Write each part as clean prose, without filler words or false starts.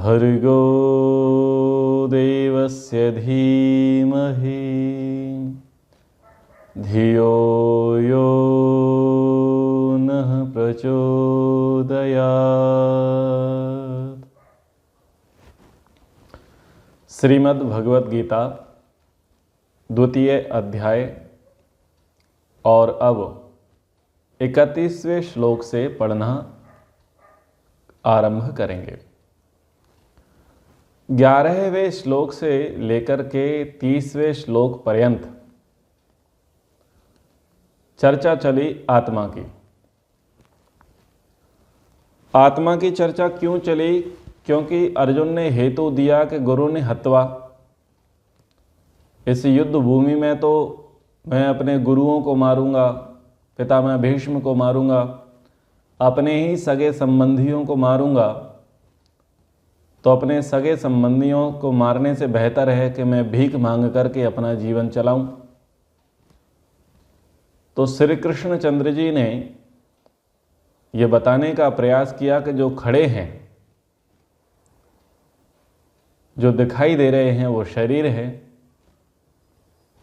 भर्गो देवस्य धीमहि धियो यो नः प्रचोदयात्। श्रीमद् भगवत गीता द्वितीय अध्याय और अब 31वें श्लोक से पढ़ना आरंभ करेंगे। 11वें श्लोक से लेकर के 30वें श्लोक पर्यंत चर्चा चली आत्मा की। आत्मा की चर्चा क्यों चली? क्योंकि अर्जुन ने हेतु दिया कि गुरु ने हत्वा, इस युद्ध भूमि में तो मैं अपने गुरुओं को मारूंगा, पितामह भीष्म को मारूंगा, अपने ही सगे संबंधियों को मारूंगा, तो अपने सगे संबंधियों को मारने से बेहतर है कि मैं भीख मांग करके अपना जीवन चलाऊं। तो श्री कृष्णचंद्र जी ने ये बताने का प्रयास किया कि जो खड़े हैं, जो दिखाई दे रहे हैं, वो शरीर है,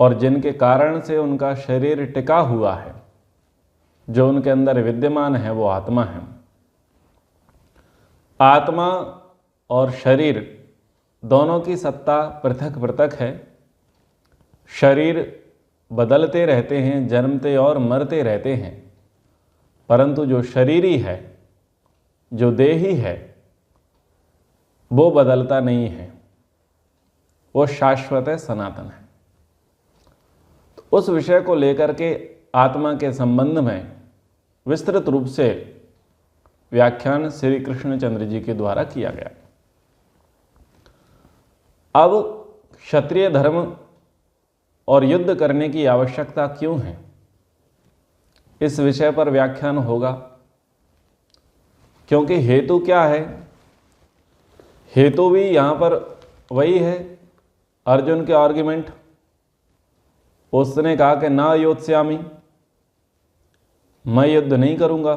और जिनके कारण से उनका शरीर टिका हुआ है, जो उनके अंदर विद्यमान है, वो आत्मा है। आत्मा और शरीर दोनों की सत्ता पृथक पृथक है। शरीर बदलते रहते हैं, जन्मते और मरते रहते हैं, परंतु जो शरीरी है, जो देही है, वो बदलता नहीं है, वो शाश्वत है, सनातन है। तो उस विषय को लेकर के आत्मा के संबंध में विस्तृत रूप से व्याख्यान श्री कृष्णचंद्र जी के द्वारा किया गया। अब क्षत्रिय धर्म और युद्ध करने की आवश्यकता क्यों है, इस विषय पर व्याख्यान होगा। क्योंकि हेतु क्या है? हेतु भी यहां पर वही है, अर्जुन के आर्ग्यूमेंट। उसने कहा कि ना योत्स्यामि, मैं युद्ध नहीं करूंगा।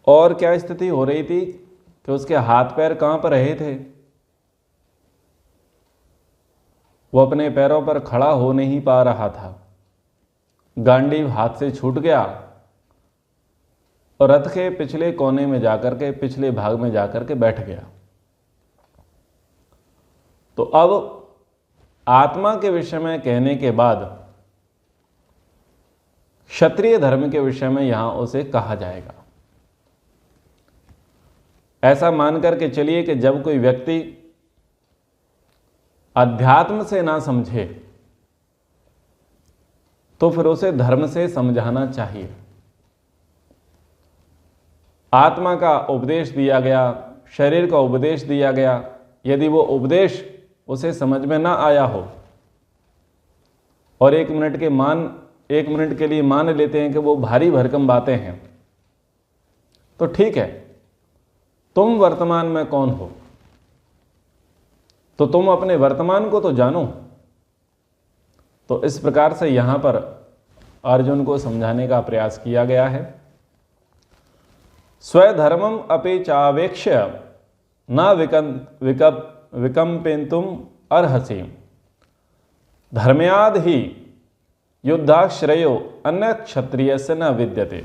और क्या स्थिति हो रही थी कि उसके हाथ पैर कांप रहे थे, वो अपने पैरों पर खड़ा हो नहीं पा रहा था। गांडीव हाथ से छूट गया और रथ के पिछले कोने में जाकर के, पिछले भाग में जाकर के बैठ गया। तो अब आत्मा के विषय में कहने के बाद क्षत्रिय धर्म के विषय में यहां उसे कहा जाएगा। ऐसा मान करके चलिए कि जब कोई व्यक्ति अध्यात्म से ना समझे तो फिर उसे धर्म से समझाना चाहिए। आत्मा का उपदेश दिया गया, शरीर का उपदेश दिया गया, यदि वो उपदेश उसे समझ में ना आया हो और एक मिनट के लिए मान लेते हैं कि वो भारी भरकम बातें हैं, तो ठीक है, तुम वर्तमान में कौन हो, तो तुम अपने वर्तमान को तो जानो। तो इस प्रकार से यहां पर अर्जुन को समझाने का प्रयास किया गया है। स्वधर्मम अपि चावेक्ष्य न विकंपेतुम अर्हसि धर्म्याद् ही युद्धाश्रयो अन्य क्षत्रिय से न विद्यते।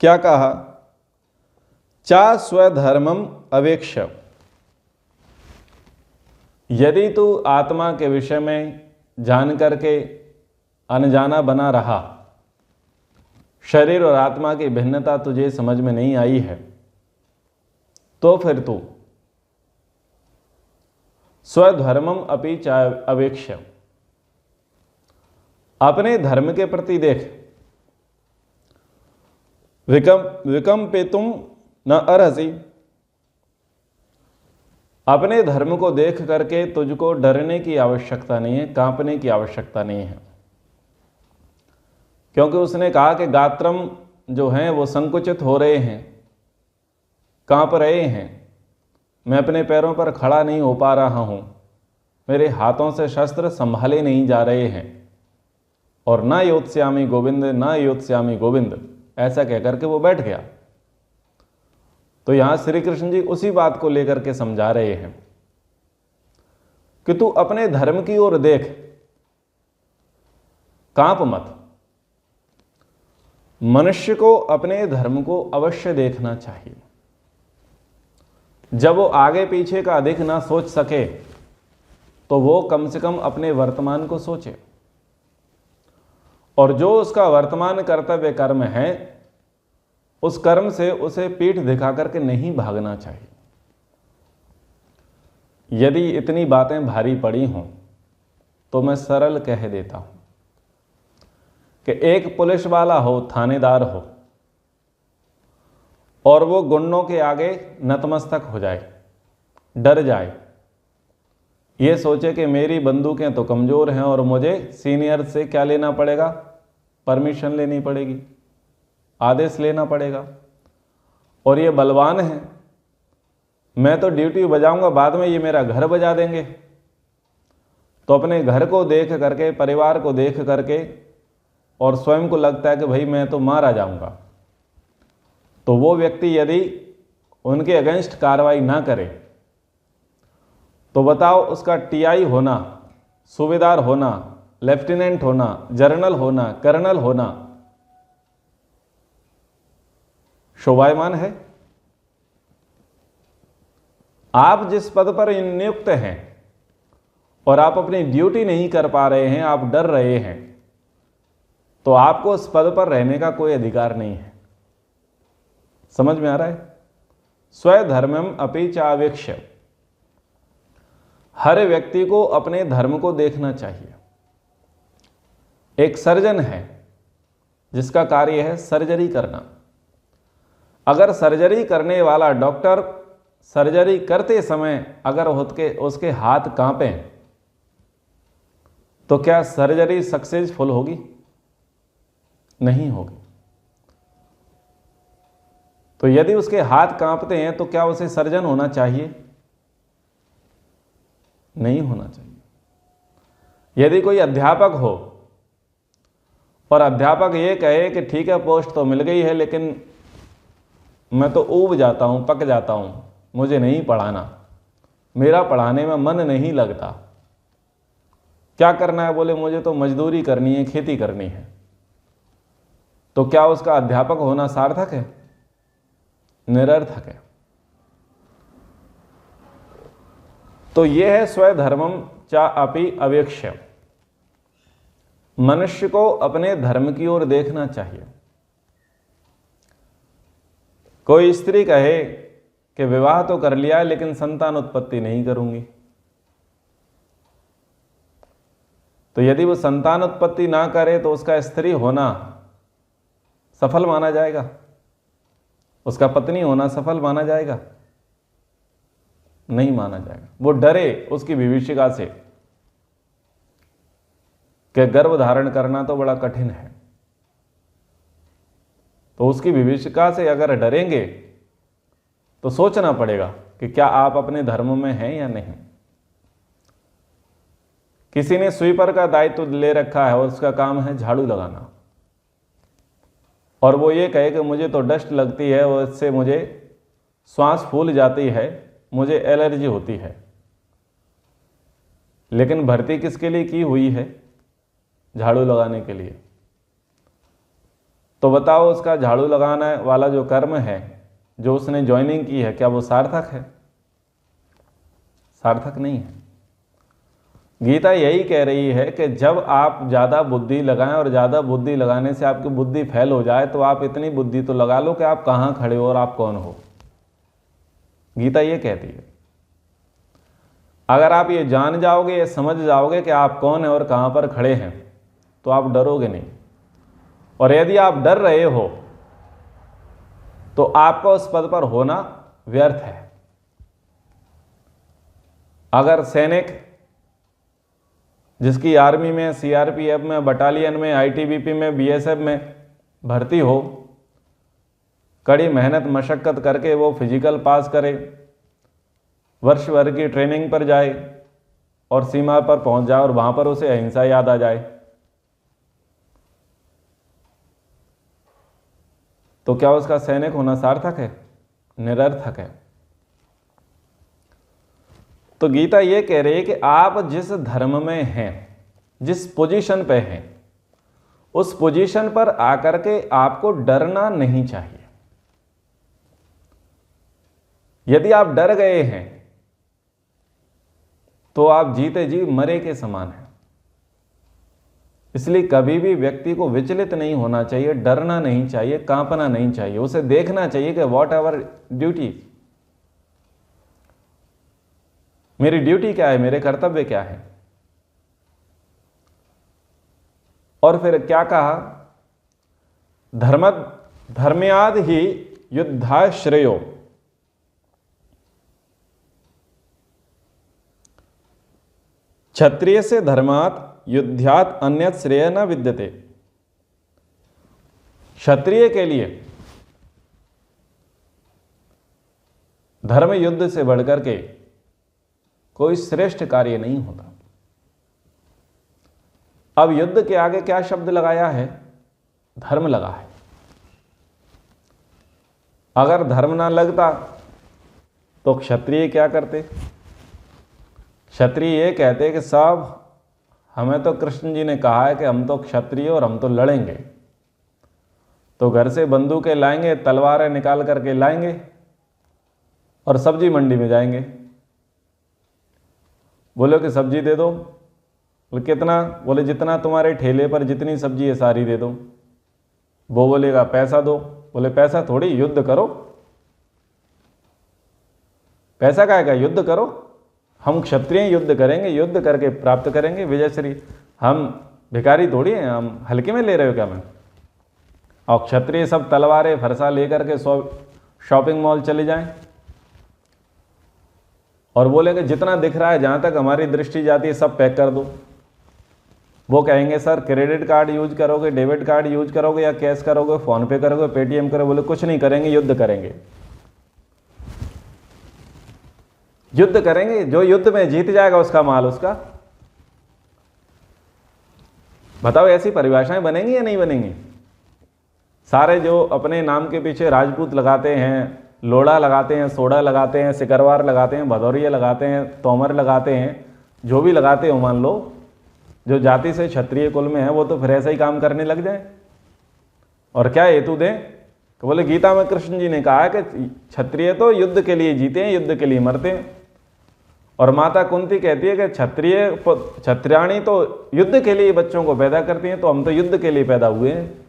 क्या कहा? चा स्वधर्मम अवेक्ष्य, यदि तू आत्मा के विषय में जान करके अनजाना बना रहा, शरीर और आत्मा की भिन्नता तुझे समझ में नहीं आई है, तो फिर तू स्वधर्मम अपि च अवेक्ष्य, अपने धर्म के प्रति देख। विकंपेतुम न अर्हसि, अपने धर्म को देख करके तुझको डरने की आवश्यकता नहीं है, कांपने की आवश्यकता नहीं है। क्योंकि उसने कहा कि गात्रम जो हैं वो संकुचित हो रहे हैं, कांप रहे हैं, मैं अपने पैरों पर खड़ा नहीं हो पा रहा हूं, मेरे हाथों से शस्त्र संभाले नहीं जा रहे हैं, और ना योत्स्यामि गोविंद, ना योत्स्यामि गोविंद, ऐसा कहकर के वो बैठ गया। तो यहां श्री कृष्ण जी उसी बात को लेकर के समझा रहे हैं कि तू अपने धर्म की ओर देख, कांप मत। मनुष्य को अपने धर्म को अवश्य देखना चाहिए। जब वो आगे पीछे का अधिक ना सोच सके तो वो कम से कम अपने वर्तमान को सोचे, और जो उसका वर्तमान कर्तव्य कर्म है उस कर्म से उसे पीठ दिखा करके नहीं भागना चाहिए। यदि इतनी बातें भारी पड़ी हों तो मैं सरल कह देता हूं कि एक पुलिस वाला हो, थानेदार हो, और वो गुंडों के आगे नतमस्तक हो जाए, डर जाए, ये सोचे कि मेरी बंदूकें तो कमज़ोर हैं और मुझे सीनियर से क्या लेना पड़ेगा, परमिशन लेनी पड़ेगी, आदेश लेना पड़ेगा, और ये बलवान है, मैं तो ड्यूटी बजाऊंगा, बाद में ये मेरा घर बजा देंगे। तो अपने घर को देख करके, परिवार को देख करके, और स्वयं को लगता है कि भाई मैं तो मारा जाऊंगा, तो वो व्यक्ति यदि उनके अगेंस्ट कार्रवाई ना करे तो बताओ उसका टीआई होना, सूबेदार होना, लेफ्टिनेंट होना, जनरल होना, कर्नल होना शोभायमान है? आप जिस पद पर नियुक्त हैं और आप अपनी ड्यूटी नहीं कर पा रहे हैं, आप डर रहे हैं, तो आपको उस पद पर रहने का कोई अधिकार नहीं है। समझ में आ रहा है? स्वधर्मम अपि चावेक्ष्य। हर व्यक्ति को अपने धर्म को देखना चाहिए। एक सर्जन है जिसका कार्य है सर्जरी करना। अगर सर्जरी करने वाला डॉक्टर सर्जरी करते समय अगर उसके हाथ कांपें तो क्या सर्जरी सक्सेसफुल होगी? नहीं होगी। तो यदि उसके हाथ कांपते हैं तो क्या उसे सर्जन होना चाहिए? नहीं होना चाहिए। यदि कोई अध्यापक हो और अध्यापक ये कहे कि ठीक है पोस्ट तो मिल गई है लेकिन मैं तो ऊब जाता हूं, पक जाता हूं, मुझे नहीं पढ़ाना, मेरा पढ़ाने में मन नहीं लगता, क्या करना है? बोले मुझे तो मजदूरी करनी है, खेती करनी है, तो क्या उसका अध्यापक होना सार्थक है? निरर्थक है। तो यह है स्वधर्मम चा अपि अवेक्ष्य। मनुष्य को अपने धर्म की ओर देखना चाहिए। कोई स्त्री कहे कि विवाह तो कर लिया है लेकिन संतान उत्पत्ति नहीं करूंगी, तो यदि वो संतान उत्पत्ति ना करे तो उसका स्त्री होना सफल माना जाएगा? उसका पत्नी होना सफल माना जाएगा? नहीं माना जाएगा। वो डरे उसकी विभीषिका से कि गर्भ धारण करना तो बड़ा कठिन है, तो उसकी विभीषिका से अगर डरेंगे तो सोचना पड़ेगा कि क्या आप अपने धर्म में हैं या नहीं। किसी ने स्वीपर का दायित्व ले रखा है और उसका काम है झाड़ू लगाना, और वो ये कहे कि मुझे तो डस्ट लगती है और इससे मुझे श्वास फूल जाती है, मुझे एलर्जी होती है, लेकिन भर्ती किसके लिए की हुई है? झाड़ू लगाने के लिए। तो बताओ उसका झाड़ू लगाने वाला जो कर्म है, जो उसने ज्वाइनिंग की है, क्या वो सार्थक है? सार्थक नहीं है। गीता यही कह रही है कि जब आप ज़्यादा बुद्धि लगाएं, और ज़्यादा बुद्धि लगाने से आपकी बुद्धि फैल हो जाए, तो आप इतनी बुद्धि तो लगा लो कि आप कहाँ खड़े हो और आप कौन हो। गीता ये कहती है। अगर आप ये जान जाओगे, ये समझ जाओगे कि आप कौन हैं और कहाँ पर खड़े हैं, तो आप डरोगे नहीं। और यदि आप डर रहे हो तो आपका उस पद पर होना व्यर्थ है। अगर सैनिक जिसकी आर्मी में, सीआरपीएफ में, बटालियन में, आईटीबीपी में, बीएसएफ में भर्ती हो, कड़ी मेहनत मशक्कत करके वो फिजिकल पास करे, वर्ष भर की ट्रेनिंग पर जाए और सीमा पर पहुंच जाए और वहां पर उसे अहिंसा याद आ जाए, तो क्या उसका सैनिक होना सार्थक है? निरर्थक है। तो गीता ये कह रही है कि आप जिस धर्म में हैं, जिस पोजीशन पे हैं, उस पोजीशन पर आकर के आपको डरना नहीं चाहिए। यदि आप डर गए हैं तो आप जीते जी मरे के समान हैं। इसलिए कभी भी व्यक्ति को विचलित नहीं होना चाहिए, डरना नहीं चाहिए, कांपना नहीं चाहिए। उसे देखना चाहिए कि व्हाट आवर ड्यूटी, मेरी ड्यूटी क्या है, मेरे कर्तव्य क्या है। और फिर क्या कहा, धर्म्याद ही युद्धाश्रयो, क्षत्रिय से धर्मात् युद्धात् अन्यत् श्रेय न विद्यते। क्षत्रिय के लिए धर्म युद्ध से बढ़कर के कोई श्रेष्ठ कार्य नहीं होता। अब युद्ध के आगे क्या शब्द लगाया है, धर्म लगा है। अगर धर्म ना लगता तो क्षत्रिय क्या करते, क्षत्रिय ये कहते कि साहब हमें तो कृष्ण जी ने कहा है कि हम तो क्षत्रिय और हम तो लड़ेंगे, तो घर से बंदूकें लाएंगे, तलवारें निकाल करके लाएंगे और सब्जी मंडी में जाएंगे। बोलो कि सब्जी दे दो, बोले कितना, बोले जितना तुम्हारे ठेले पर जितनी सब्जी है सारी दे दो। वो बोलेगा पैसा दो, बोले पैसा थोड़ी, युद्ध करो। पैसा काहे का, युद्ध करो, हम क्षत्रिय युद्ध करेंगे, युद्ध करके प्राप्त करेंगे विजयश्री। हम भिखारी थोड़ी हैं, हम हल्के में ले रहे हो क्या मैं। और क्षत्रिय सब तलवारें फरसा लेकर के शॉपिंग मॉल चले जाएं और बोलेंगे जितना दिख रहा है, जहां तक हमारी दृष्टि जाती है सब पैक कर दो। वो कहेंगे सर क्रेडिट कार्ड यूज करोगे, डेबिट कार्ड यूज करोगे या कैश करोगे, फोन पे करोगे, पेटीएम करोगे। बोले कुछ नहीं करेंगे, युद्ध करेंगे। युद्ध करेंगे, जो युद्ध में जीत जाएगा उसका माल उसका। बताओ ऐसी परिभाषाएं बनेंगी या नहीं बनेंगी। सारे जो अपने नाम के पीछे राजपूत लगाते हैं, लोड़ा लगाते हैं, सोडा लगाते हैं, सिकरवार लगाते हैं, भदौरिया लगाते हैं, तोमर लगाते हैं, जो भी लगाते हो मान लो, जो जाति से क्षत्रिय कुल में है वो तो फिर ऐसा ही काम करने लग जाए। और क्या हेतु दें, तो बोले गीता में कृष्ण जी ने कहा है कि क्षत्रिय तो युद्ध के लिए जीते हैं, युद्ध के लिए मरते हैं। और माता कुंती कहती है कि क्षत्रियाणी तो युद्ध के लिए बच्चों को पैदा करती हैं, तो हम तो युद्ध के लिए पैदा हुए हैं।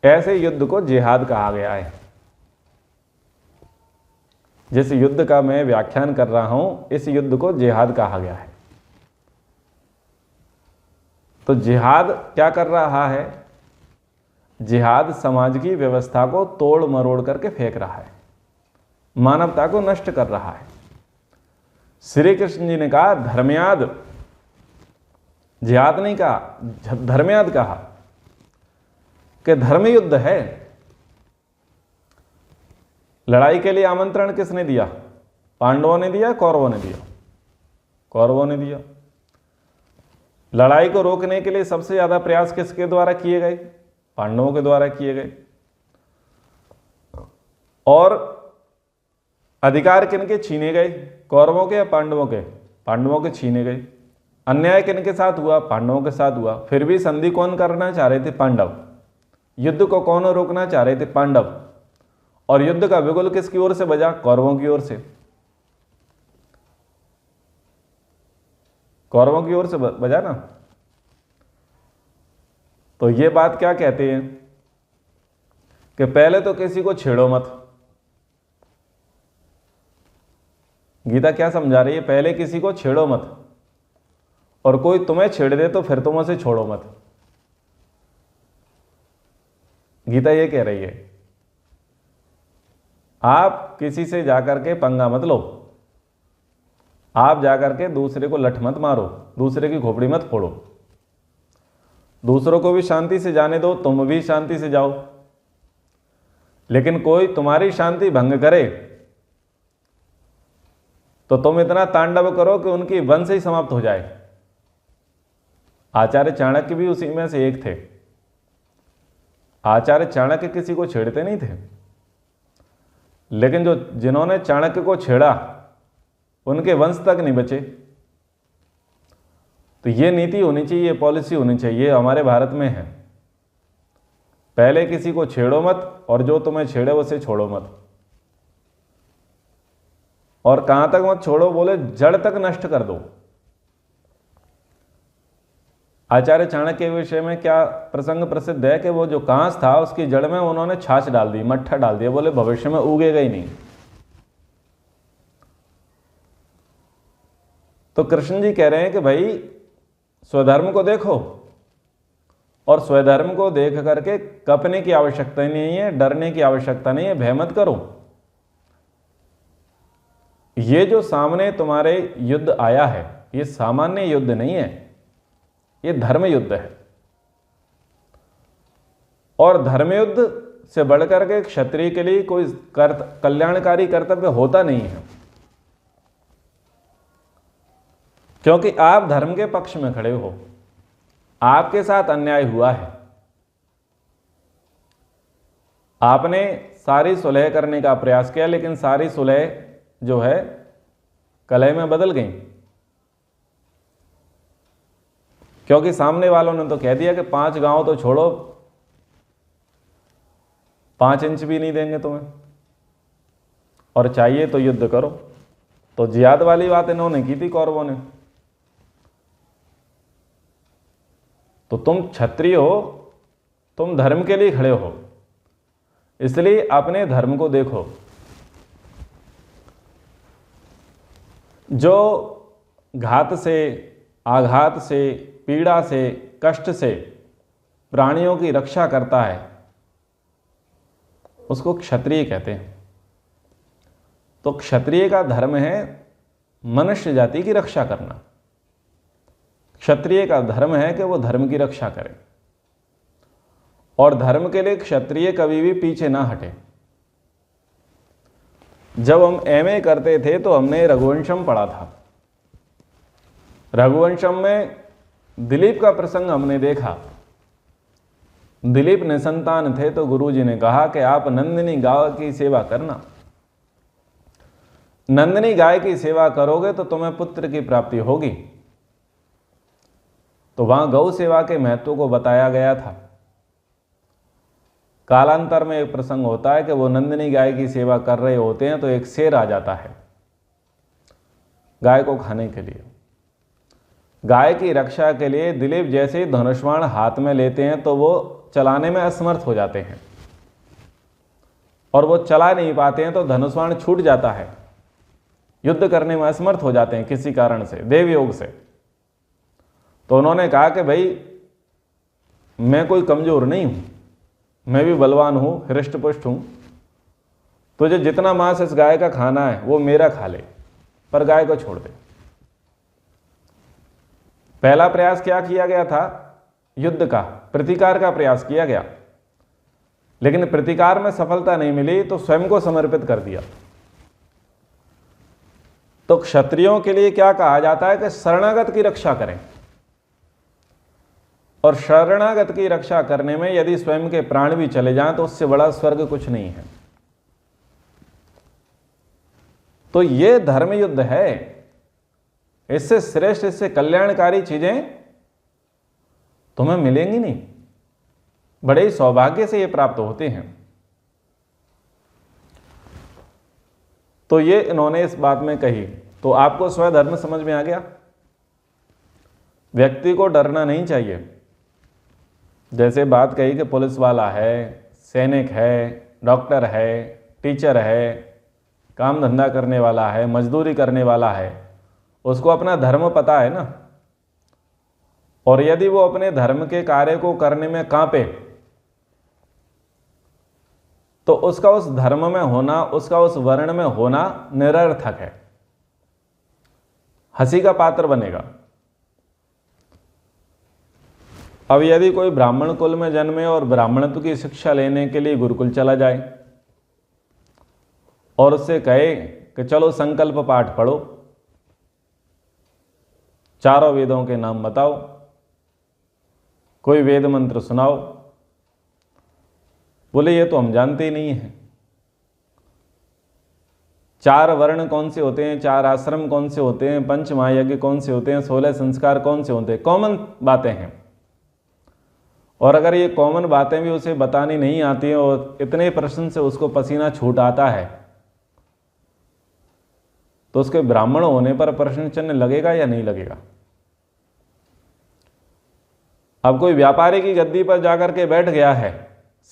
ऐसे युद्ध को जिहाद कहा गया है। जिस युद्ध का मैं व्याख्यान कर रहा हूं, इस युद्ध को जिहाद कहा गया है। तो जिहाद क्या कर रहा है, जिहाद समाज की व्यवस्था को तोड़ मरोड़ करके फेंक रहा है, मानवता को नष्ट कर रहा है। श्री कृष्ण जी ने कहा धर्म्याद, जिहाद नहीं कहा, धर्म्याद कहा कि धर्म युद्ध है। लड़ाई के लिए आमंत्रण किसने दिया, पांडवों ने दिया, कौरवों ने दिया, कौरवों ने दिया। लड़ाई को रोकने के लिए सबसे ज्यादा प्रयास किसके द्वारा किए गए, पांडवों के द्वारा किए गए। और अधिकार किनके छीने गए, कौरवों के या पांडवों के, पांडवों के छीने गए। अन्याय किनके साथ हुआ, पांडवों के साथ हुआ। फिर भी संधि कौन करना चाह रहे थे, पांडव। युद्ध को कौन रोकना चाह रहे थे, पांडव। और युद्ध का बिगुल किसकी ओर से बजा, कौरवों की ओर से, कौरवों की ओर से बजा ना। तो ये बात क्या कहते हैं कि पहले तो किसी को छेड़ो मत। गीता क्या समझा रही है, पहले किसी को छेड़ो मत, और कोई तुम्हें छेड़ दे तो फिर तुम उसे छोड़ो मत। गीता ये कह रही है आप किसी से जाकर के पंगा मत लो, आप जाकर के दूसरे को लठ मत मारो, दूसरे की खोपड़ी मत फोड़ो। दूसरों को भी शांति से जाने दो, तुम भी शांति से जाओ। लेकिन कोई तुम्हारी शांति भंग करे तो तुम इतना तांडव करो कि उनकी वंश ही समाप्त हो जाए। आचार्य चाणक्य भी उसी में से एक थे। आचार्य चाणक्य किसी को छेड़ते नहीं थे, लेकिन जिन्होंने चाणक्य को छेड़ा उनके वंश तक नहीं बचे। तो ये नीति होनी चाहिए, ये पॉलिसी होनी चाहिए, हमारे भारत में है। पहले किसी को छेड़ो मत, और जो तुम्हें छेड़े उसे छोड़ो मत। और कहां तक मत छोड़ो, बोले जड़ तक नष्ट कर दो। आचार्य चाणक्य के विषय में क्या प्रसंग प्रसिद्ध है कि वो जो कांस था उसकी जड़ में उन्होंने छाछ डाल दी, मट्ठा डाल दिया, बोले भविष्य में उगेगा ही नहीं। तो कृष्ण जी कह रहे हैं कि भाई स्वधर्म को देखो, और स्वधर्म को देख करके कपने की आवश्यकता नहीं है, डरने की आवश्यकता नहीं है, भय मत करो। ये जो सामने तुम्हारे युद्ध आया है ये सामान्य युद्ध नहीं है, ये धर्म युद्ध है। और धर्म युद्ध से बढ़कर के क्षत्रिय के लिए कोई कल्याणकारी कर्तव्य होता नहीं है, क्योंकि आप धर्म के पक्ष में खड़े हो, आपके साथ अन्याय हुआ है, आपने सारी सुलह करने का प्रयास किया, लेकिन सारी सुलह जो है कलह में बदल गई, क्योंकि सामने वालों ने तो कह दिया कि 5 गांव तो छोड़ो, 5 इंच भी नहीं देंगे तुम्हें, और चाहिए तो युद्ध करो। तो जिहाद वाली बात इन्होंने की थी कौरवों ने। तो तुम क्षत्रिय हो, तुम धर्म के लिए खड़े हो, इसलिए अपने धर्म को देखो। जो घात से, आघात से, पीड़ा से, कष्ट से प्राणियों की रक्षा करता है उसको क्षत्रिय कहते हैं। तो क्षत्रिय का धर्म है मनुष्य जाति की रक्षा करना। क्षत्रिय का धर्म है कि वो धर्म की रक्षा करे, और धर्म के लिए क्षत्रिय कभी भी पीछे ना हटे। जब हम एमए करते थे तो हमने रघुवंशम पढ़ा था। रघुवंशम में दिलीप का प्रसंग हमने देखा। दिलीप निसंतान थे तो गुरुजी ने कहा कि आप नंदिनी गाय की सेवा करना, नंदिनी गाय की सेवा करोगे तो तुम्हें पुत्र की प्राप्ति होगी। तो वहां गौ सेवा के महत्व को बताया गया था। कालांतर में एक प्रसंग होता है कि वो नंदिनी गाय की सेवा कर रहे होते हैं तो एक शेर आ जाता है गाय को खाने के लिए। गाय की रक्षा के लिए दिलीप जैसे ही धनुष्बाण हाथ में लेते हैं तो वो चलाने में असमर्थ हो जाते हैं, और वो चला नहीं पाते हैं तो धनुष्बाण छूट जाता है, युद्ध करने में असमर्थ हो जाते हैं किसी कारण से, देव योग से। तो उन्होंने कहा कि भाई मैं कोई कमजोर नहीं हूं, मैं भी बलवान हूं, हृष्ट पुष्ट हूं, तुझे जितना मांस इस गाय का खाना है वो मेरा खा ले, पर गाय को छोड़ दे। पहला प्रयास क्या किया गया था? युद्ध का, प्रतिकार का प्रयास किया गया, लेकिन प्रतिकार में सफलता नहीं मिली तो स्वयं को समर्पित कर दिया। तो क्षत्रियों के लिए क्या कहा जाता है कि शरणागत की रक्षा करें, और शरणागत की रक्षा करने में यदि स्वयं के प्राण भी चले जाएं तो उससे बड़ा स्वर्ग कुछ नहीं है। तो ये धर्म युद्ध है, इससे श्रेष्ठ, इससे कल्याणकारी चीजें तुम्हें मिलेंगी नहीं, बड़े ही सौभाग्य से ये प्राप्त होते हैं। तो ये इन्होंने इस बात में कही। तो आपको स्वधर्म समझ में आ गया। व्यक्ति को डरना नहीं चाहिए। जैसे बात कही कि पुलिस वाला है, सैनिक है, डॉक्टर है, टीचर है, काम धंधा करने वाला है, मजदूरी करने वाला है, उसको अपना धर्म पता है ना। और यदि वो अपने धर्म के कार्य को करने में कांपे तो उसका उस धर्म में होना, उसका उस वर्ण में होना निरर्थक है, हंसी का पात्र बनेगा। अब यदि कोई ब्राह्मण कुल में जन्मे और ब्राह्मणत्व की शिक्षा लेने के लिए गुरुकुल चला जाए और उससे कहे कि चलो संकल्प पाठ पढ़ो, चारों वेदों के नाम बताओ, कोई वेद मंत्र सुनाओ, बोले ये तो हम जानते ही नहीं हैं। 4 वर्ण कौन से होते हैं, 4 आश्रम कौन से होते हैं, 5 महायज्ञ कौन से होते हैं, 16 संस्कार कौन से होते हैं, कॉमन बातें हैं। और अगर ये कॉमन बातें भी उसे बतानी नहीं आती हैं और इतने प्रश्न से उसको पसीना छूट आता है, तो उसके ब्राह्मण होने पर प्रश्न चिन्ह लगेगा या नहीं लगेगा? अब कोई व्यापारी की गद्दी पर जाकर के बैठ गया है,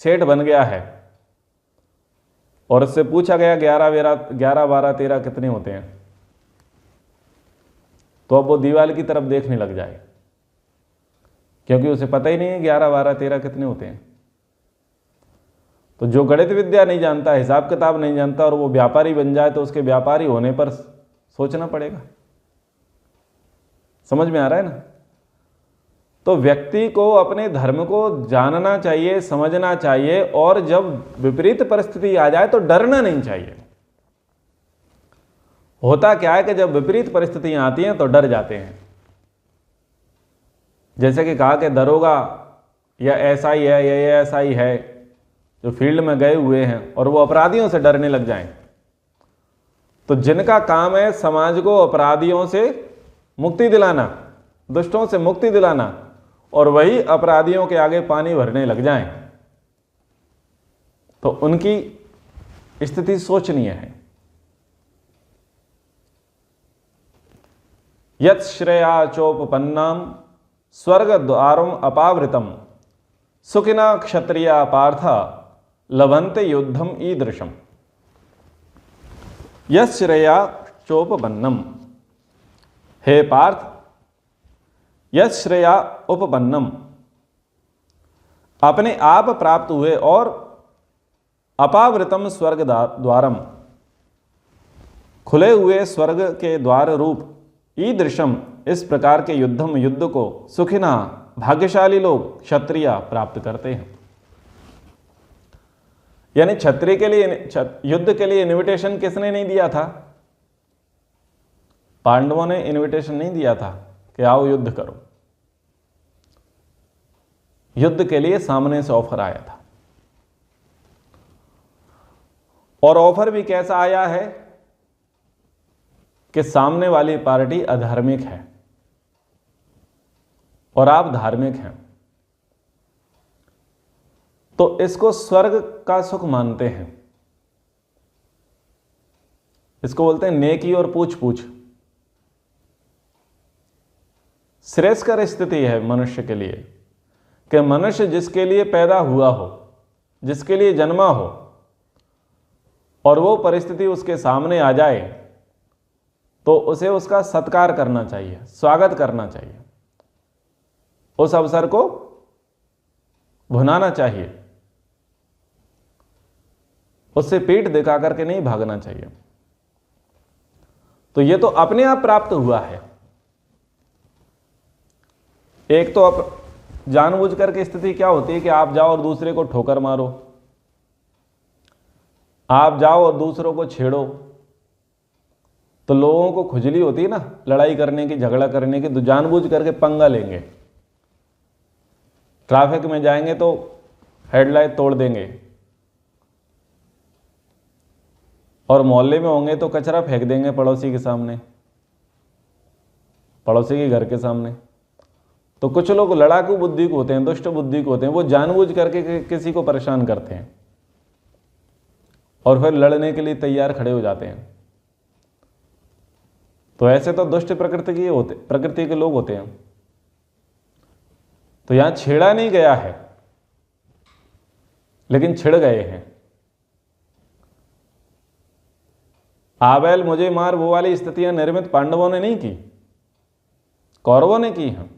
सेठ बन गया है, और उससे पूछा गया 11 12 13 कितने होते हैं, तो अब वो दीवार की तरफ देखने लग जाए, क्योंकि उसे पता ही नहीं है 11 12 13 कितने होते हैं। तो जो गणित विद्या नहीं जानता, हिसाब किताब नहीं जानता, और वो व्यापारी बन जाए, तो उसके व्यापारी होने पर सोचना पड़ेगा। समझ में आ रहा है ना? तो व्यक्ति को अपने धर्म को जानना चाहिए, समझना चाहिए, और जब विपरीत परिस्थिति आ जाए तो डरना नहीं चाहिए। होता क्या है कि जब विपरीत परिस्थितियां आती हैं तो डर जाते हैं। जैसे कि कहा कि दरोगा या एसआई है या एएसआई है जो फील्ड में गए हुए हैं और वो अपराधियों से डरने लग जाएं, तो जिनका काम है समाज को अपराधियों से मुक्ति दिलाना, दुष्टों से मुक्ति दिलाना, और वही अपराधियों के आगे पानी भरने लग जाएं, तो उनकी स्थिति शोचनीय है। यत् श्रेया चोपपन्नाम स्वर्ग द्वारम अपावृतम सुखिना क्षत्रिया पार्थ लभन्ते युद्धम ईदृशम। यत् श्रेया चोपपन्नम, हे पार्थ, यत् श्रेया उपपन्नम, अपने आप प्राप्त हुए और अपावृतम स्वर्ग द्वारम, खुले हुए स्वर्ग के द्वार रूप, ईदृशम, इस प्रकार के युद्ध को सुखिना, भाग्यशाली लोग, क्षत्रिय प्राप्त करते हैं। यानी क्षत्रिय के लिए युद्ध के लिए इनविटेशन किसने नहीं दिया था? पांडवों ने इनविटेशन नहीं दिया था कि आओ युद्ध करो। युद्ध के लिए सामने से ऑफर आया था, और ऑफर भी कैसा आया है कि सामने वाली पार्टी अधार्मिक है और आप धार्मिक हैं, तो इसको स्वर्ग का सुख मानते हैं। इसको बोलते हैं नेकी और पूछ पूछ। श्रेयस्कर स्थिति है मनुष्य के लिए कि मनुष्य जिसके लिए पैदा हुआ हो, जिसके लिए जन्मा हो, और वो परिस्थिति उसके सामने आ जाए, तो उसे उसका सत्कार करना चाहिए, स्वागत करना चाहिए, उस अवसर को भुनाना चाहिए, उससे पीठ दिखा करके नहीं भागना चाहिए। तो ये तो अपने आप प्राप्त हुआ है। एक तो अब जानबूझ करके स्थिति क्या होती है कि आप जाओ और दूसरे को ठोकर मारो, आप जाओ और दूसरों को छेड़ो, तो लोगों को खुजली होती है ना लड़ाई करने की, झगड़ा करने की, तो जानबूझ करके पंगा लेंगे। ट्रैफिक में जाएंगे तो हेडलाइट तोड़ देंगे, और मोहल्ले में होंगे तो कचरा फेंक देंगे पड़ोसी के सामने, पड़ोसी के घर के सामने। तो कुछ लोग लड़ाकू बुद्धि को होते हैं, दुष्ट बुद्धि को होते हैं, वो जानबूझ करके किसी को परेशान करते हैं और फिर लड़ने के लिए तैयार खड़े हो जाते हैं। तो ऐसे तो दुष्ट प्रकृति के लोग होते हैं। तो यहां छेड़ा नहीं गया है, लेकिन छिड़ गए हैं। आबेल मुझे मार, वो वाली स्थितियां निर्मित पांडवों ने नहीं की, कौरवों ने की हैं।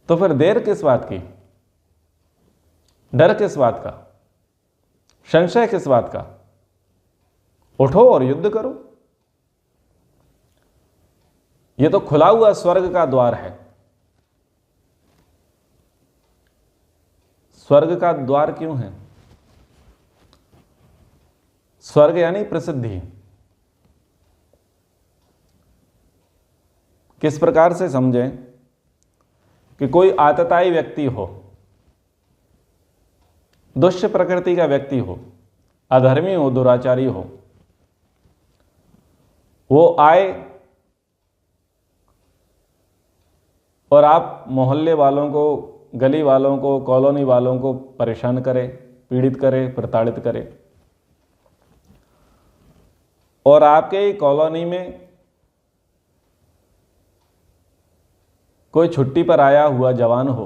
तो फिर देर किस बात की, डर किस बात का, संशय किस बात का? उठो और युद्ध करो। यह तो खुला हुआ स्वर्ग का द्वार है। स्वर्ग का द्वार क्यों है? स्वर्ग यानी प्रसिद्धि। किस प्रकार से समझें कि कोई आतताई व्यक्ति हो, दुष्ट प्रकृति का व्यक्ति हो, अधर्मी हो, दुराचारी हो, वो आए और आप मोहल्ले वालों को, गली वालों को, कॉलोनी वालों को परेशान करे, पीड़ित करे, प्रताड़ित करे, और आपके कॉलोनी में कोई छुट्टी पर आया हुआ जवान हो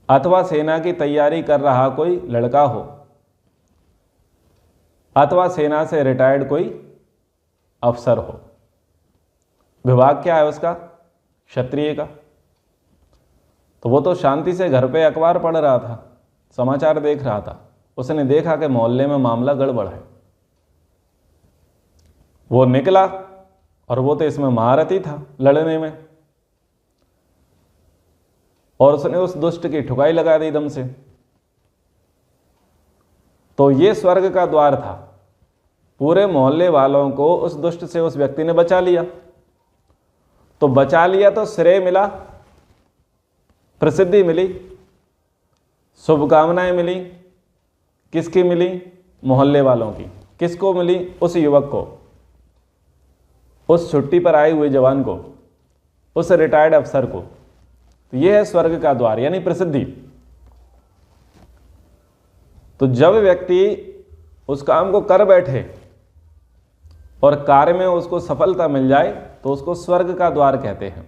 अथवा सेना की तैयारी कर रहा कोई लड़का हो अथवा सेना से रिटायर्ड कोई अफसर हो। विभाग क्या है उसका? क्षत्रिय का। तो वो तो शांति से घर पे अखबार पढ़ रहा था, समाचार देख रहा था, उसने देखा कि मोहल्ले में मामला गड़बड़ है। वो निकला और वो तो इसमें महारथी था लड़ने में, और उसने उस दुष्ट की ठुकाई लगा दी दम से। तो ये स्वर्ग का द्वार था। पूरे मोहल्ले वालों को उस दुष्ट से उस व्यक्ति ने बचा लिया। तो बचा लिया तो श्रेय मिला, प्रसिद्धि मिली, शुभकामनाएं मिली। किसकी मिली? मोहल्ले वालों की। किसको मिली? उस युवक को, उस छुट्टी पर आए हुए जवान को, उस रिटायर्ड अफसर को। तो यह है स्वर्ग का द्वार, यानी प्रसिद्धि। तो जब व्यक्ति उस काम को कर बैठे और कार्य में उसको सफलता मिल जाए तो उसको स्वर्ग का द्वार कहते हैं।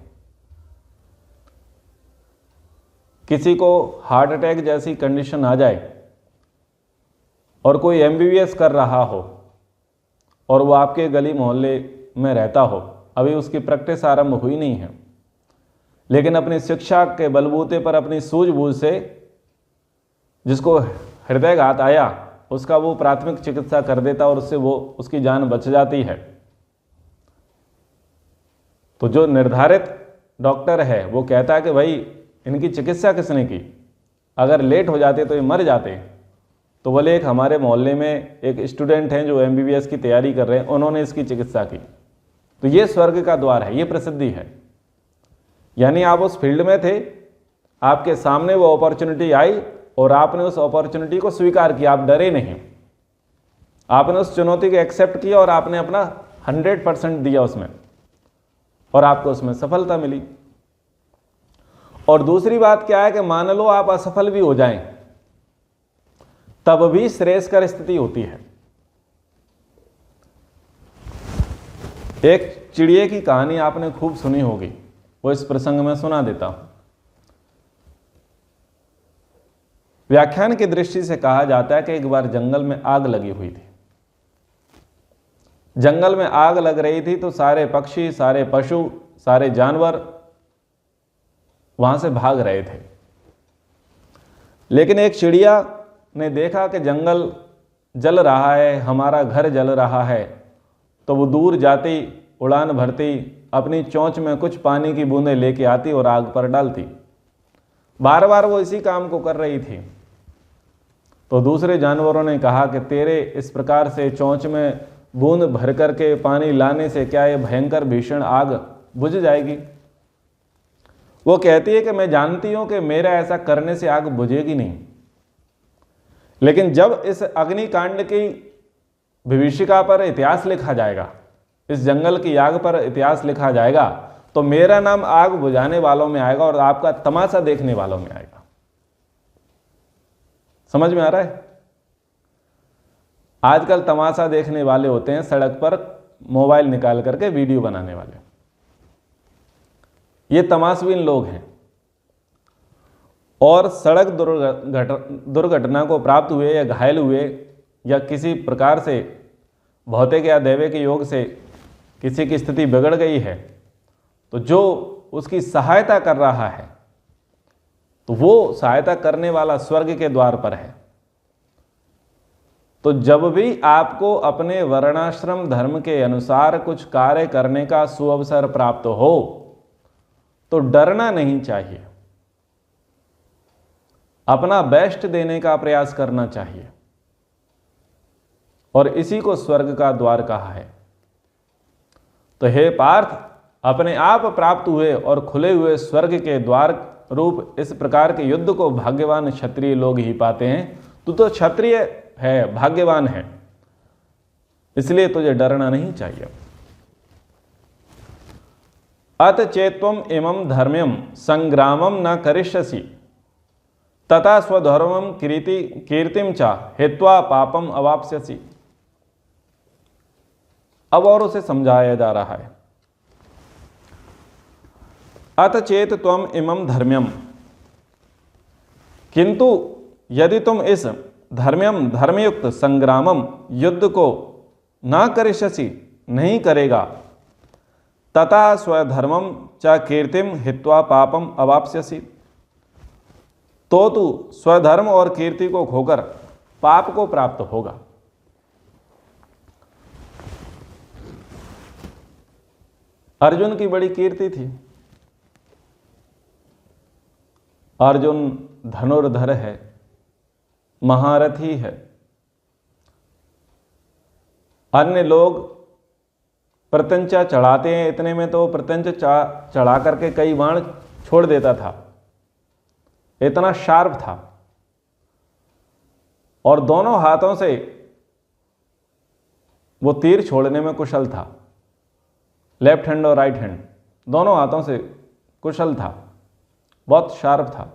किसी को हार्ट अटैक जैसी कंडीशन आ जाए और कोई एमबीबीएस कर रहा हो और वो आपके गली मोहल्ले में रहता हो, अभी उसकी प्रैक्टिस आरंभ हुई नहीं है, लेकिन अपनी शिक्षा के बलबूते पर, अपनी सूझबूझ से जिसको हृदयघात आया उसका वो प्राथमिक चिकित्सा कर देता और उससे वो उसकी जान बच जाती है। तो जो निर्धारित डॉक्टर है वो कहता है कि भाई इनकी चिकित्सा किसने की, अगर लेट हो जाते तो ये मर जाते। तो बोले एक हमारे मोहल्ले में एक स्टूडेंट हैं जो एमबीबीएस की तैयारी कर रहे हैं, उन्होंने इसकी चिकित्सा की। तो ये स्वर्ग का द्वार है, ये प्रसिद्धि है। यानी आप उस फील्ड में थे, आपके सामने वो अपॉर्चुनिटी आई और आपने उस अपॉर्चुनिटी को स्वीकार किया, आप डरे नहीं, आपने उस चुनौती को एक्सेप्ट किया और आपने अपना 100% दिया उसमें, और आपको उसमें सफलता मिली। और दूसरी बात क्या है कि मान लो आप असफल भी हो जाएं, तब भी श्रेयस्कर स्थिति होती है। एक चिड़िए की कहानी आपने खूब सुनी होगी, वो इस प्रसंग में सुना देता हूं। व्याख्यान की दृष्टि से कहा जाता है कि एक बार जंगल में आग लगी हुई थी। जंगल में आग लग रही थी तो सारे पक्षी, सारे पशु, सारे जानवर वहां से भाग रहे थे। लेकिन एक चिड़िया ने देखा कि जंगल जल रहा है, हमारा घर जल रहा है, तो वो दूर जाती, उड़ान भरती, अपनी चोंच में कुछ पानी की बूंदें लेके आती और आग पर डालती। बार बार वो इसी काम को कर रही थी। तो दूसरे जानवरों ने कहा कि तेरे इस प्रकार से चोंच में बूंद भर करके पानी लाने से क्या ये भयंकर भीषण आग बुझ जाएगी? वो कहती है कि मैं जानती हूं कि मेरा ऐसा करने से आग बुझेगी नहीं, लेकिन जब इस अग्निकांड की विभीषिका पर इतिहास लिखा जाएगा, इस जंगल की आग पर इतिहास लिखा जाएगा, तो मेरा नाम आग बुझाने वालों में आएगा और आपका तमाशा देखने वालों में आएगा। समझ में आ रहा है? आजकल तमाशा देखने वाले होते हैं सड़क पर मोबाइल निकाल करके वीडियो बनाने वाले, ये तमाशबीन लोग हैं। और सड़क दुर्घटना को प्राप्त हुए या घायल हुए या किसी प्रकार से भौतिक या दैविक योग से किसी की स्थिति बिगड़ गई है, तो जो उसकी सहायता कर रहा है, तो वो सहायता करने वाला स्वर्ग के द्वार पर है। तो जब भी आपको अपने वर्णाश्रम धर्म के अनुसार कुछ कार्य करने का सुअवसर प्राप्त हो तो डरना नहीं चाहिए, अपना बेस्ट देने का प्रयास करना चाहिए। और इसी को स्वर्ग का द्वार कहा है। तो हे पार्थ, अपने आप प्राप्त हुए और खुले हुए स्वर्ग के द्वार रूप इस प्रकार के युद्ध को भाग्यवान क्षत्रिय लोग ही पाते हैं। तू तो क्षत्रिय है, भाग्यवान है, इसलिए तुझे डरना नहीं चाहिए। अत चेत्वम इमं धर्म्यम संग्रामम न करिष्यसि तथा स्वधर्मम कीर्तिम चा हित्वा पापम अवाप्स्यसि। अब और उसे समझाया जा रहा है। अत चेत त्वम इमं धर्म्यम, किंतु यदि तुम इस धर्म्यम धर्मयुक्त संग्रामम युद्ध को ना करिष्यसि नहीं करेगा, तथा स्वधर्मम च कीर्तिम हित्वा पापम अवाप्स्यसि, तो तू स्वधर्म और कीर्ति को खोकर पाप को प्राप्त होगा। अर्जुन की बड़ी कीर्ति थी। अर्जुन धनुर्धर है, महारथी है। अन्य लोग प्रत्यंचा चढ़ाते हैं, इतने में तो प्रत्यंचा चढ़ा करके कई बाण छोड़ देता था, इतना शार्प था। और दोनों हाथों से वो तीर छोड़ने में कुशल था, लेफ्ट हैंड और राइट हैंड दोनों हाथों से कुशल था, बहुत शार्प था।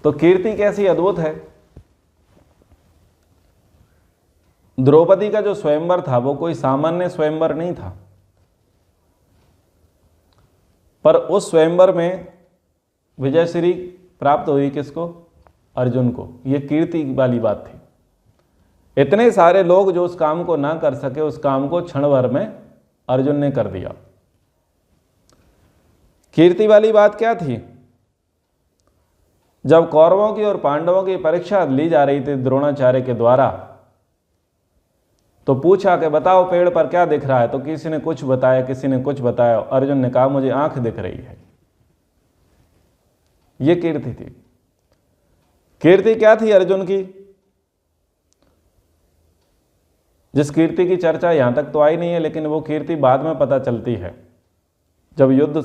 तो कीर्ति कैसी अद्भुत है। द्रौपदी का जो स्वयंवर था वो कोई सामान्य स्वयंवर नहीं था, पर उस स्वयंवर में विजयश्री प्राप्त हुई किसको? अर्जुन को। ये कीर्ति वाली बात थी। इतने सारे लोग जो उस काम को ना कर सके, उस काम को क्षण भर में अर्जुन ने कर दिया। कीर्ति वाली बात क्या थी? जब कौरवों की और पांडवों की परीक्षा ली जा रही थी द्रोणाचार्य के द्वारा, तो पूछा कि बताओ पेड़ पर क्या दिख रहा है, तो किसी ने कुछ बताया, किसी ने कुछ बताया। अर्जुन ने कहा मुझे आंख दिख रही है। यह कीर्ति थी। कीर्ति क्या थी अर्जुन की? जिस कीर्ति की चर्चा यहां तक तो आई नहीं है, लेकिन वो कीर्ति बाद में पता चलती है। जब युद्ध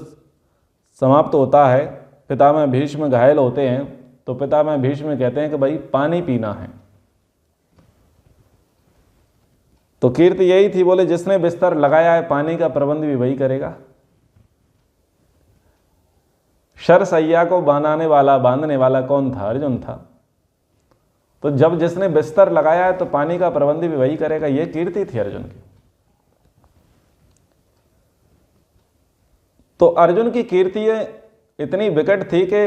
समाप्त होता है, पितामह भीष्म घायल होते हैं, तो पितामह भीष्म कहते हैं कि भाई पानी पीना है। तो कीर्ति यही थी, बोले जिसने बिस्तर लगाया है पानी का प्रबंध भी वही करेगा। शरसैया को बांधने वाला कौन था? अर्जुन था। तो जब जिसने बिस्तर लगाया है तो पानी का प्रबंध भी वही करेगा। यह कीर्ति थी अर्जुन की। तो अर्जुन की कीर्ति इतनी विकट थी कि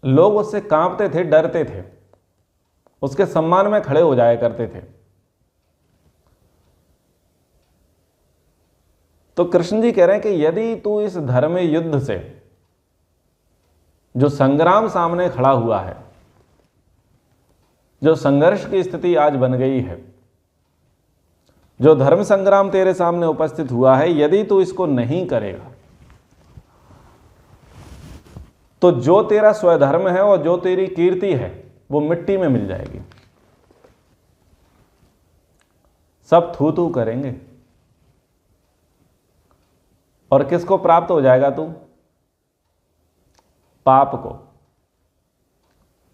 लोग उससे कांपते थे, डरते थे, उसके सम्मान में खड़े हो जाया करते थे। तो कृष्ण जी कह रहे हैं कि यदि तू इस धर्म युद्ध से, जो संग्राम सामने खड़ा हुआ है, जो संघर्ष की स्थिति आज बन गई है, जो धर्म संग्राम तेरे सामने उपस्थित हुआ है, यदि तू इसको नहीं करेगा तो जो तेरा स्वधर्म है और जो तेरी कीर्ति है वो मिट्टी में मिल जाएगी। सब थू थू करेंगे। और किसको प्राप्त हो जाएगा तू? पाप को।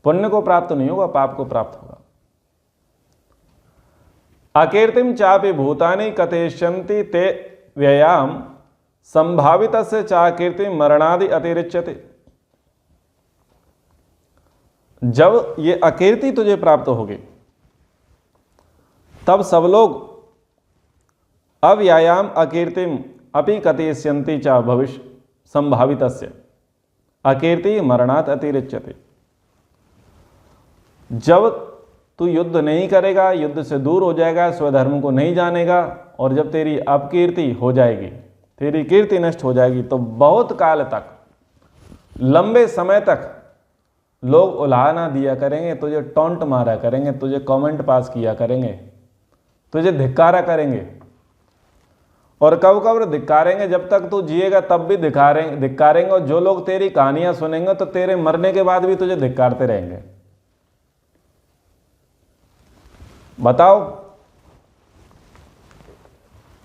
पुण्य को प्राप्त नहीं होगा, पाप को प्राप्त होगा। अकीर्तिम चापि भूतानि कथयिष्यन्ति ते व्ययाम संभावितस्य चाकीर्ति मरणादि अतिरिच्यते। जब ये अकीर्ति तुझे प्राप्त होगी, तब सब लोग अव्यायाम अकीर्तिम अपि कथयिष्यन्ति च भविष्य संभावितस्य अकीर्ति मरणात् अतिरिच्यते। जब तू युद्ध नहीं करेगा, युद्ध से दूर हो जाएगा, स्वधर्म को नहीं जानेगा, और जब तेरी अपकीर्ति हो जाएगी, तेरी कीर्ति नष्ट हो जाएगी, तो बहुत काल तक, लंबे समय तक लोग उलाहना दिया करेंगे, तुझे टॉन्ट मारा करेंगे, तुझे कमेंट पास किया करेंगे, तुझे धिक्कारा करेंगे। और कब कब धिक्कारेंगे? जब तक तू जिएगा तब भी धिक्कारेंगे। और जो लोग तेरी कहानियां सुनेंगे तो तेरे मरने के बाद भी तुझे धिक्कारते रहेंगे। बताओ,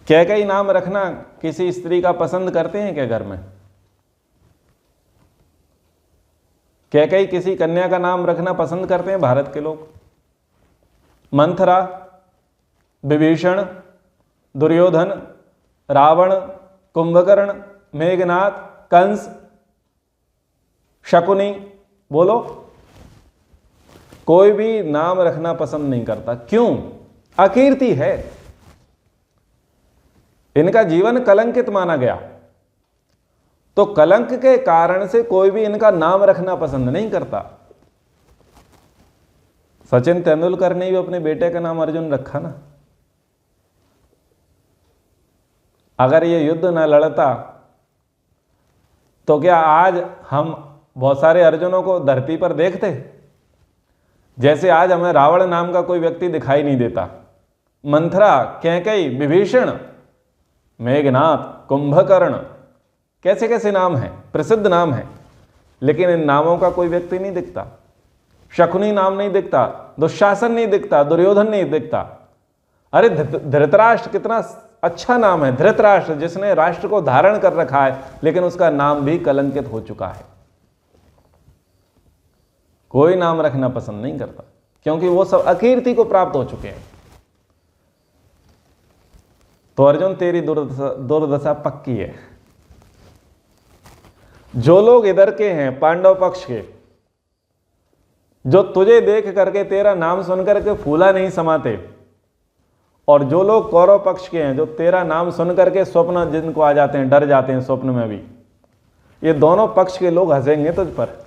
कैकेयी नाम रखना किसी स्त्री का पसंद करते हैं क्या घर में? कैकेयी किसी कन्या का नाम रखना पसंद करते हैं भारत के लोग? मंथरा, विभीषण, दुर्योधन, रावण, कुंभकर्ण, मेघनाथ, कंस, शकुनी, बोलो। कोई भी नाम रखना पसंद नहीं करता। क्यों? अकीर्ति है, इनका जीवन कलंकित माना गया। तो कलंक के कारण से कोई भी इनका नाम रखना पसंद नहीं करता। सचिन तेंदुलकर ने भी अपने बेटे का नाम अर्जुन रखा ना। अगर ये युद्ध न लड़ता तो क्या आज हम बहुत सारे अर्जुनों को धरती पर देखते? जैसे आज हमें रावण नाम का कोई व्यक्ति दिखाई नहीं देता। मंथरा, कैकेयी, विभीषण, मेघनाथ, कुंभकर्ण, कैसे कैसे नाम हैं, प्रसिद्ध नाम हैं, लेकिन इन नामों का कोई व्यक्ति नहीं दिखता। शकुनी नाम नहीं दिखता, दुशासन नहीं दिखता, दुर्योधन नहीं दिखता। अरे धृतराष्ट्र कितना अच्छा नाम है, धृतराष्ट्र, जिसने राष्ट्र को धारण कर रखा है, लेकिन उसका नाम भी कलंकित हो चुका है। कोई नाम रखना पसंद नहीं करता, क्योंकि वो सब अकीर्ति को प्राप्त हो चुके हैं। तो अर्जुन, तेरी दुर्दशा पक्की है। जो लोग इधर के हैं, पांडव पक्ष के, जो तुझे देख करके तेरा नाम सुन करके फूला नहीं समाते, और जो लोग कौरव पक्ष के हैं, जो तेरा नाम सुन करके स्वप्न जिनको आ जाते हैं, डर जाते हैं स्वप्न में भी, ये दोनों पक्ष के लोग हंसेंगे तुझ पर।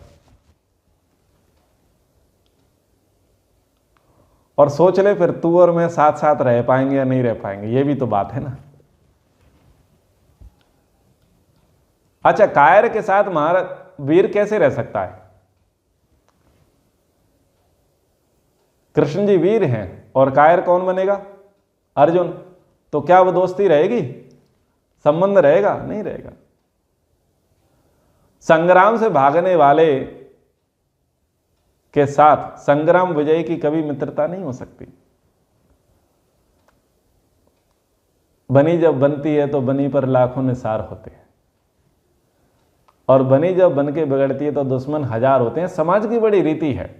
और सोच ले फिर तू और मैं साथ साथ रह पाएंगे या नहीं रह पाएंगे, ये भी तो बात है ना। अच्छा, कायर के साथ महारथ वीर कैसे रह सकता है? कृष्ण जी वीर हैं और कायर कौन बनेगा? अर्जुन। तो क्या वो दोस्ती रहेगी, संबंध रहेगा? नहीं रहेगा। संग्राम से भागने वाले के साथ संग्राम विजयी की कभी मित्रता नहीं हो सकती। बनी जब बनती है तो बनी पर लाखों निसार होते हैं, और बनी जब बन के बिगड़ती है तो दुश्मन हजार होते हैं। समाज की बड़ी रीति है,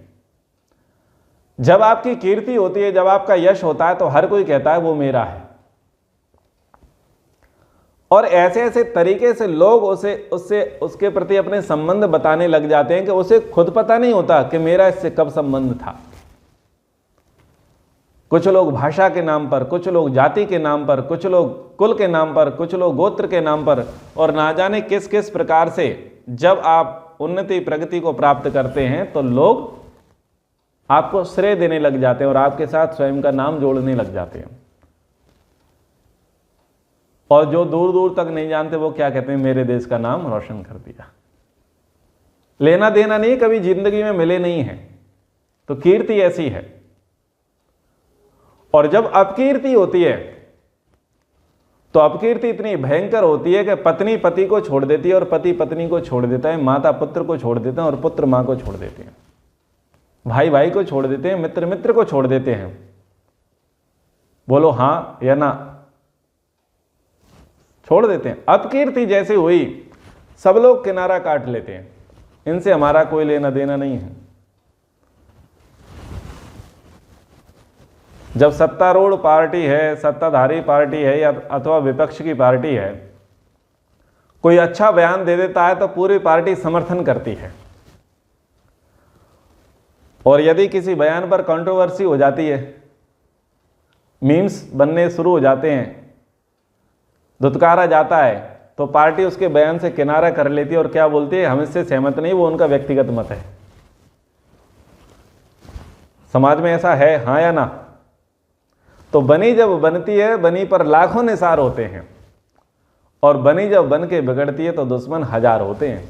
जब आपकी कीर्ति होती है, जब आपका यश होता है, तो हर कोई कहता है वो मेरा है, और ऐसे ऐसे तरीके से लोग उसके प्रति अपने संबंध बताने लग जाते हैं कि उसे खुद पता नहीं होता कि मेरा इससे कब संबंध था। कुछ लोग भाषा के नाम पर, कुछ लोग जाति के नाम पर, कुछ लोग कुल के नाम पर, कुछ लोग गोत्र के नाम पर, और ना जाने किस किस प्रकार से जब आप उन्नति प्रगति को प्राप्त करते हैं तो लोग आपको श्रेय देने लग जाते हैं और आपके साथ स्वयं का नाम जोड़ने लग जाते हैं। और जो दूर दूर तक नहीं जानते वो क्या कहते हैं, मेरे देश का नाम रोशन कर दिया। लेना देना नहीं, कभी जिंदगी में मिले नहीं है। तो कीर्ति ऐसी है। और जब अपकीर्ति होती है तो अपकीर्ति इतनी भयंकर होती है कि पत्नी पति को छोड़ देती है और पति पत्नी को छोड़ देता है, माता पुत्र को छोड़ देते हैं और पुत्र मां को छोड़ देते हैं, भाई भाई को छोड़ देते हैं, मित्र मित्र को छोड़ देते हैं। बोलो हां या ना? छोड़ देते हैं। अपकीर्ति जैसे हुई, सब लोग किनारा काट लेते हैं, इनसे हमारा कोई लेना देना नहीं है। जब सत्तारूढ़ पार्टी है, सत्ताधारी पार्टी है या अथवा विपक्ष की पार्टी है, कोई अच्छा बयान दे देता है तो पूरी पार्टी समर्थन करती है, और यदि किसी बयान पर कंट्रोवर्सी हो जाती है, मीम्स बनने शुरू हो जाते हैं, धुतकारा जाता है, तो पार्टी उसके बयान से किनारा कर लेती है और क्या बोलती है, हम इससे सहमत नहीं, वो उनका व्यक्तिगत मत है। समाज में ऐसा है, हाँ या ना? तो बनी जब बनती है, बनी पर लाखों निसार होते हैं, और बनी जब बन के बिगड़ती है तो दुश्मन हजार होते हैं।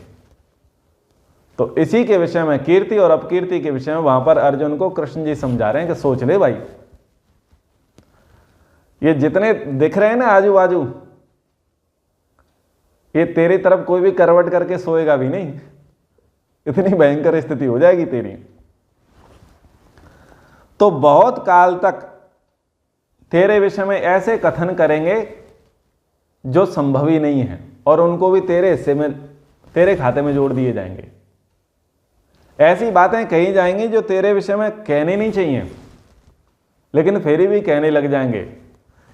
तो इसी के विषय में, कीर्ति और अपकीर्ति के विषय में वहां पर अर्जुन को कृष्ण जी समझा रहे हैं कि सोच ले भाई, ये जितने दिख रहे हैं ना आजू बाजू, ये तेरी तरफ कोई भी करवट करके सोएगा भी नहीं, इतनी भयंकर स्थिति हो जाएगी तेरी। तो बहुत काल तक तेरे विषय में ऐसे कथन करेंगे जो संभव ही नहीं है, और उनको भी तेरे हिस्से में, तेरे खाते में जोड़ दिए जाएंगे। ऐसी बातें कही जाएंगी जो तेरे विषय में कहनी नहीं चाहिए, लेकिन फिर भी कहने लग जाएंगे।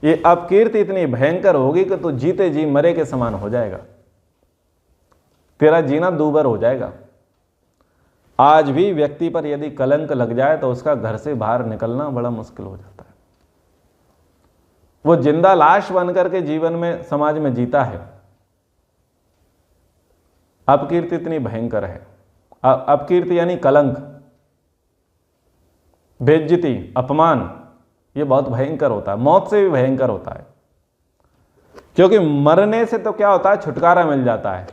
ये अपकीर्ति इतनी भयंकर होगी कि तू जीते जी मरे के समान हो जाएगा, तेरा जीना दूभर हो जाएगा। आज भी व्यक्ति पर यदि कलंक लग जाए तो उसका घर से बाहर निकलना बड़ा मुश्किल हो जाता है। वो जिंदा लाश बनकर के जीवन में, समाज में जीता है। अपकीर्ति इतनी भयंकर है। अपकीर्ति यानी कलंक, बेइज्जती, अपमान, ये बहुत भयंकर होता है, मौत से भी भयंकर होता है। क्योंकि मरने से तो क्या होता है, छुटकारा मिल जाता है,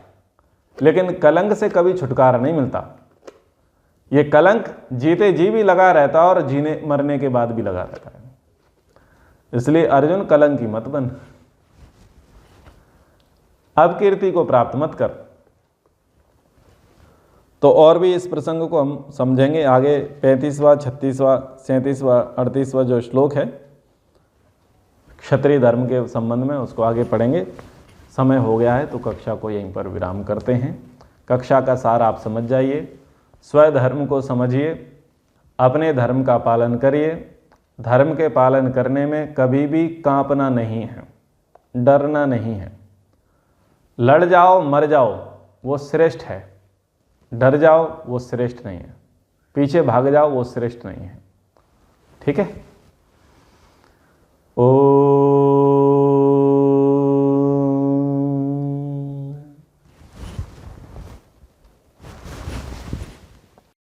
लेकिन कलंक से कभी छुटकारा नहीं मिलता। ये कलंक जीते जी भी लगा रहता है और जीने मरने के बाद भी लगा रहता है। इसलिए अर्जुन, कलंकी मत बन, अपकीर्ति को प्राप्त मत कर। तो और भी इस प्रसंग को हम समझेंगे आगे। 35वां, 36वां, 37वां, 38वां जो श्लोक है क्षत्रिय धर्म के संबंध में, उसको आगे पढ़ेंगे। समय हो गया है तो कक्षा को यहीं पर विराम करते हैं। कक्षा का सार आप समझ जाइए, स्वधर्म को समझिए, अपने धर्म का पालन करिए। धर्म के पालन करने में कभी भी कांपना नहीं है, डरना नहीं है। लड़ जाओ, मर जाओ, वो श्रेष्ठ है। डर जाओ, वो श्रेष्ठ नहीं है। पीछे भाग जाओ, वो श्रेष्ठ नहीं है। ठीक है। ओ